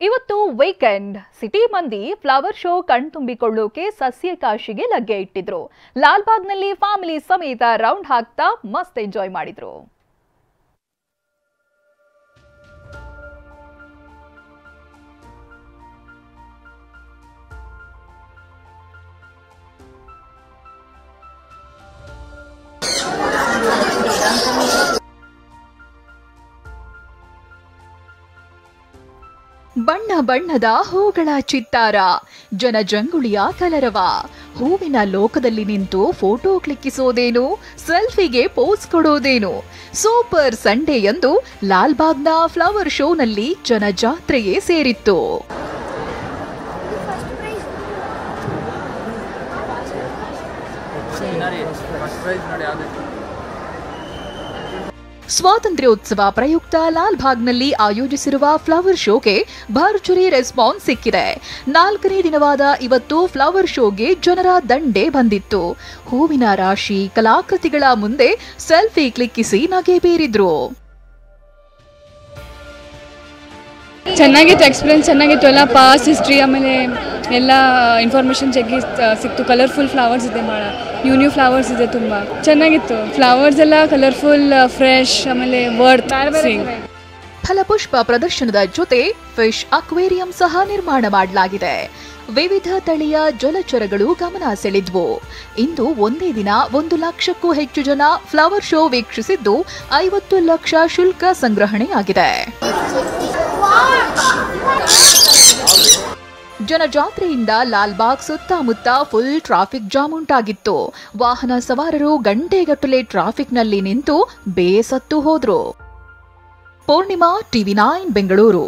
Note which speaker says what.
Speaker 1: ಇವತ್ತು weekend city ಮಂದಿ flower show ಕಣ್ತುಂಬಿಕೊಳ್ಳೋಕೆ ಸಸ್ಯಕಾಶಿಗೆ ಲಗ್ಗೆ ಇಟ್ಟಿದ್ರು. ಲಾಲ್ಬಾಗ್ನಲ್ಲಿ ಫ್ಯಾಮಿಲಿ ಸಮೇತ ರೌಂಡ್ ಹಾಕ್ತಾ ಮಸ್ತ್ ಎಂಜಾಯ್ ಮಾಡಿದ್ರು. ಬಣ್ಣ ಬಣ್ಣದ ಹೂಗಳ ಚಿತ್ತಾರ, ಜನಜಂಗುಳಿಯ ಕಲರವ, ಹೂವಿನ ಲೋಕದಲ್ಲಿ ನಿಂತು ಫೋಟೋ ಕ್ಲಿಕ್ಕಿಸೋದೇನು, ಸೆಲ್ಫಿಗೆ ಪೋಸ್ ಕೊಡೋದೇನು. ಸೂಪರ್ ಸಂಡೇ ಎಂದು ಲಾಲ್ಬಾಗ್ನ ಫ್ಲವರ್ ಶೋನಲ್ಲಿ ಜನಜಾತ್ರೆಯೇ ಸೇರಿತ್ತು. ಸ್ವಾತಂತ್ರ್ಯೋತ್ಸವ ಪ್ರಯುಕ್ತ ಲಾಲ್ಬಾಗ್ನಲ್ಲಿ ಆಯೋಜಿಸಿರುವ ಫ್ಲವರ್ ಶೋಗೆ ಭರ್ಜರಿ ರೆಸ್ಪಾನ್ಸ್ ಸಿಕ್ಕಿದೆ. 4ನೇ ದಿನವಾದ ಇವತ್ತು ಫ್ಲವರ್ ಶೋಗೆ ಜನರ ದಂಡೇ ಬಂದಿತ್ತು. ಹೂವಿನ ರಾಶಿ, ಕಲಾಕೃತಿಗಳ ಮುಂದೆ ಸೆಲ್ಫಿ ಕ್ಲಿಕ್ಕಿಸಿ ನಗೆ ಬೀರಿದ್ರು.
Speaker 2: ಚೆನ್ನಾಗಿತ್ತು, ಎಕ್ಸ್ಪೀರಿಯನ್ಸ್ ಚೆನ್ನಾಗಿತ್ತು. ಎಲ್ಲ ಪಾಸ್ ಹಿಸ್ಟ್ರಿ ಆಮೇಲೆ ಎಲ್ಲ ಇನ್ಫಾರ್ಮೇಷನ್ ಸಿಕ್ತು. ಕಲರ್ಫುಲ್ ಫ್ಲವರ್ಸ್ ಇದೆ, ಭಾಳ ನ್ಯೂ ಫ್ಲವರ್ಸ್ ಇದೆ, ತುಂಬ ಚೆನ್ನಾಗಿತ್ತು. ಫ್ಲವರ್ಸ್ ಎಲ್ಲ ಕಲರ್ಫುಲ್, ಫ್ರೆಶ್, ಆಮೇಲೆ ವರ್ತ್.
Speaker 1: ಫಲಪುಷ್ಪ ಪ್ರದರ್ಶನದ ಜೊತೆ ಫಿಶ್ ಅಕ್ವೇರಿಯಂ ಸಹ ನಿರ್ಮಾಣ ಮಾಡಲಾಗಿದೆ. ವಿವಿಧ ತಳಿಯ ಜಲಚರಗಳು ಗಮನ ಸೆಳೆದ್ವು. ಇಂದು ಒಂದೇ ದಿನ 1 ಲಕ್ಷಕ್ಕೂ ಹೆಚ್ಚು ಜನ ಫ್ಲವರ್ ಶೋ ವೀಕ್ಷಿಸಿದ್ದು 50 ಲಕ್ಷ ಶುಲ್ಕ ಸಂಗ್ರಹಣೆಯಾಗಿದೆ. ಜನಜಾತ್ರೆಯಿಂದ ಲಾಲ್ಬಾಗ್ ಸುತ್ತಮುತ್ತ ಫುಲ್ ಟ್ರಾಫಿಕ್ ಜಾಮ್ ಉಂಟಾಗಿತ್ತು. ವಾಹನ ಸವಾರರು ಗಂಟೆಗಟ್ಟಲೆ ಟ್ರಾಫಿಕ್ನಲ್ಲಿ ನಿಂತು ಬೇಸತ್ತು ಹೋದ್ರು. ಪೂರ್ಣಿಮಾ, TV9 ಬೆಂಗಳೂರು.